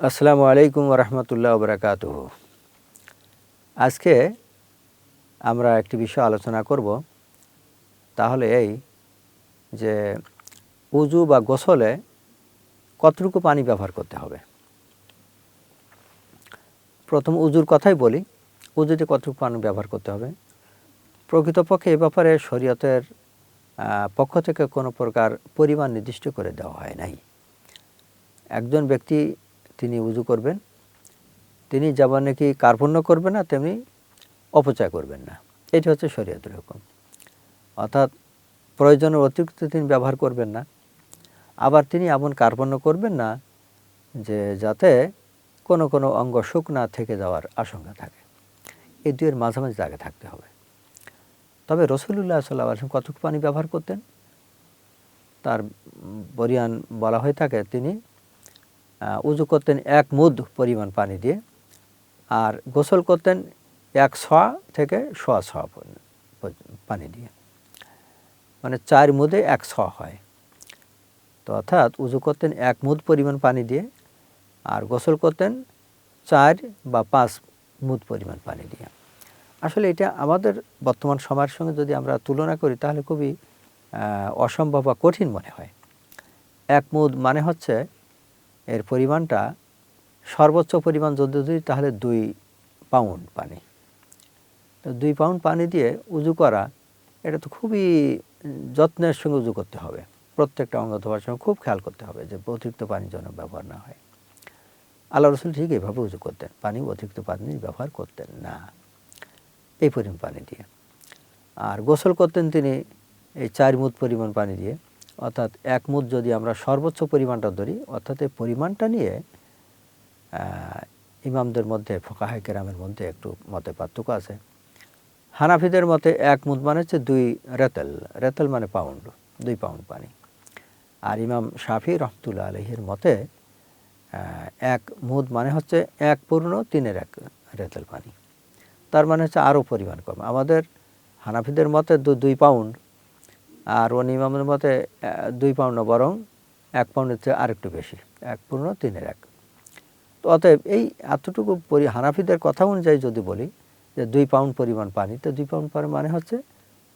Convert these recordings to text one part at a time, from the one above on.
আসসালামু আলাইকুম রহমতুল্লাহ বরকাতুহ। আজকে আমরা একটি বিষয় আলোচনা করব, তাহলে এই যে উযু বা গোসলে কতটুকু পানি ব্যবহার করতে হবে। প্রথম উযুর কথাই বলি, উযুতে কতটুকু পানি ব্যবহার করতে হবে। প্রকৃতপক্ষে এ ব্যাপারে শরীয়তের পক্ষ থেকে কোনো প্রকার পরিমাণ নির্দিষ্ট করে দেওয়া হয় নাই। একজন ব্যক্তি তিনি উযু করবেন, তিনি যেমন নাকি কার্পণ্য করবেন না, তেমনি অপচয় করবেন না। এটি হচ্ছে শরীয়তের হুকুম। অর্থাৎ প্রয়োজনের অতিরিক্ত তিনি ব্যবহার করবেন না, আবার তিনি এমন কার্পণ্য করবেন না যে যাতে কোনো অঙ্গ শুকনা থেকে যাওয়ার আশঙ্কা থাকে। এই দুইয়ের মাঝামাঝি জায়গায় থাকতে হবে। তবে রাসূলুল্লাহ সাল্লাল্লাহু আলাইহি ওয়াসাল্লাম কতটুকু পানি ব্যবহার করতেন, তার বয়ান বলা হয়ে থাকে, তিনি উযু করতেন ১ মুদ পরিমাণ পানি দিয়ে, আর গোসল করতেন ১ ছ থেকে সোয়া ছ পানি দিয়ে, মানে ৪ মুদে ১ ছ হয়। তো অর্থাৎ উযু করতেন ১ মুদ পরিমাণ পানি দিয়ে, আর গোসল করতেন ৪ বা ৫ মুদ পরিমাণ পানি দিয়ে। আসলে এটা আমাদের বর্তমান সময়ের সঙ্গে যদি আমরা তুলনা করি, তাহলে খুবই অসম্ভব বা কঠিন মনে হয়। ১ মুদ মানে হচ্ছে এর পরিমাণটা সর্বোচ্চ পরিমাণ যদি ধরি, তাহলে ২ পাউন্ড পানি। তো ২ পাউন্ড পানি দিয়ে উযু করা, এটা তো খুবই যত্নের সঙ্গে উযু করতে হবে। প্রত্যেকটা অঙ্গ ধোয়ার সময় খুব খেয়াল করতে হবে যে অতিরিক্ত পানি যেন ব্যবহার না হয়। আল্লাহ রাসূল ঠিক এইভাবে উযু করতেন, পানি অতিরিক্ত পানি ব্যবহার করতেন না এই পরিমাণ পানি দিয়ে। আর গোসল করতেন তিনি এই ৪ মুদ পরিমাণ পানি দিয়ে। অর্থাৎ ১ মুদ যদি আমরা সর্বোচ্চ পরিমাণটা ধরি, অর্থাৎ এই পরিমাণটা নিয়ে ইমামদের মধ্যে, ফুকাহায়ে কেরামের মধ্যে একটু মতে পার্থক্য আছে। হানাফিদের মতে ১ মুদ মানে হচ্ছে ২ রেতেল, রেতেল মানে পাউন্ড, ২ পাউন্ড পানি। আর ইমাম শাফি রহমতুল্লাহ আলাইহির মতে ১ মুদ মানে হচ্ছে ১ পূর্ণ ৩-এর ১ রেতেল পানি। তার মানে হচ্ছে আরও পরিমাণ কম। আমাদের হানাফিদের মতে ২ পাউন্ড, আর অন্য ইমামের মতে ২ পাউন্ড না, বরং ১ পাউন্ডের চেয়ে আরেকটু বেশি, ১ পূর্ণ ৩-এর ১। তো অতএব এই এতটুকু হানাফিদের কথা অনুযায়ী যদি বলি যে ২ পাউন্ড পরিমাণ পানি, তো ২ পাউন্ড পরিমাণ মানে হচ্ছে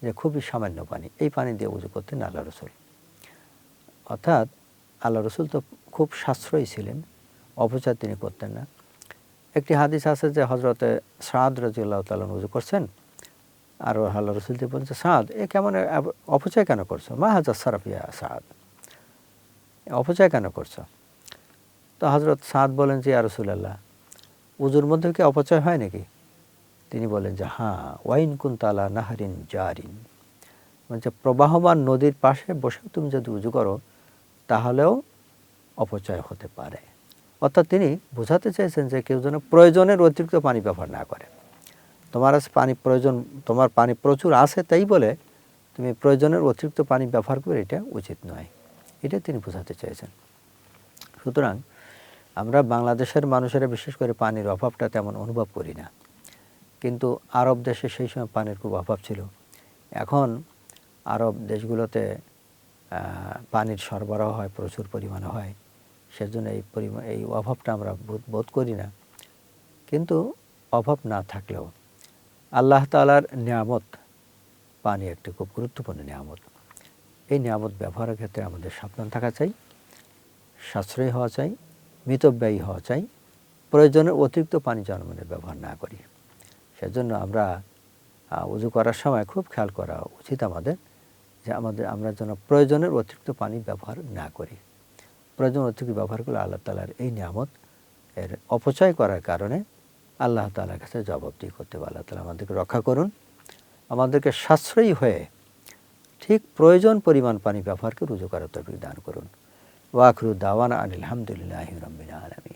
যে খুবই সামান্য পানি। এই পানি দিয়ে উযু করতেন আল্লাহ রাসূল। অর্থাৎ আল্লাহ রাসূল তো খুব সাশ্রয়ী ছিলেন, অপচয় তিনি করতেন না। একটি হাদিস আছে যে হযরতে সাদ রাদিয়াল্লাহু তাআলা উযু করছেন, আর আল্লাহ রাসূল বলছে, সাদ এ কেমন অপচয় কেন করছো? মা হাযা সারাফ ইয়া সাদ, অপচয় কেন করছো? তো হযরত সাদ বলেন যে, ইয়া রাসূলুল্লাহ, উযুর মধ্যে কি অপচয় হয় নাকি? তিনি বলেন যে, হ্যাঁ, ওয়াইন কুনতা আলা নাহরিন জারিন, মানে প্রবাহমান নদীর পাশে বসে তুমি যদি উযু করো, তাহলেও অপচয় হতে পারে। অর্থাৎ তিনি বোঝাতে চেয়েছেন যে কেউ যেন প্রয়োজনের অতিরিক্ত পানি ব্যবহার না করে। তোমার আছে পানি প্রয়োজন, তোমার পানি প্রচুর আছে, তাই বলে তুমি প্রয়োজনের অতিরিক্ত পানি ব্যবহার করে, এটা উচিত নয়। এটা তিনি বোঝাতে চেয়েছেন। সুতরাং আমরা বাংলাদেশের মানুষেরা বিশেষ করে পানির অভাবটা তেমন অনুভব করি না, কিন্তু আরব দেশে সেই সময় পানির খুব অভাব ছিল। এখন আরব দেশগুলোতে পানির সরবরাহ হয়, প্রচুর পরিমাণে হয়, সেজন্য এই অভাবটা আমরা বোধ করি না। কিন্তু অভাব না থাকলেও আল্লাহ তাআলার নিয়ামত, পানি একটি খুব গুরুত্বপূর্ণ নিয়ামত। এই নিয়ামত ব্যবহারের ক্ষেত্রে আমাদের সাবধান থাকা চাই, সাশ্রয়ী হওয়া চাই, মিতব্যয়ী হওয়া চাই। প্রয়োজনের অতিরিক্ত পানি যেন আমরা ব্যবহার না করি। সেজন্য আমরা উযু করার সময় খুব খেয়াল করা উচিত আমাদের, যে আমরা যেন প্রয়োজনের অতিরিক্ত পানি ব্যবহার না করি। প্রয়োজনের অতিরিক্ত ব্যবহার করলে আল্লাহ তাআলার এই নিয়ামত এর অপচয় করার কারণে আল্লাহ তাআলার কাছে জবাবদিহি করতে হবে। আল্লাহ তাআলা আমাদেরকে রক্ষা করুন, আমাদেরকে সাশ্রয়ী হয়ে ঠিক প্রয়োজন পরিমাণ পানি ব্যবহার করে উযু করার তৌফিক দান করুন। ওয়া আখিরু দাওয়ানা আনিল হামদুলিল্লাহি রাব্বিল আলামিন।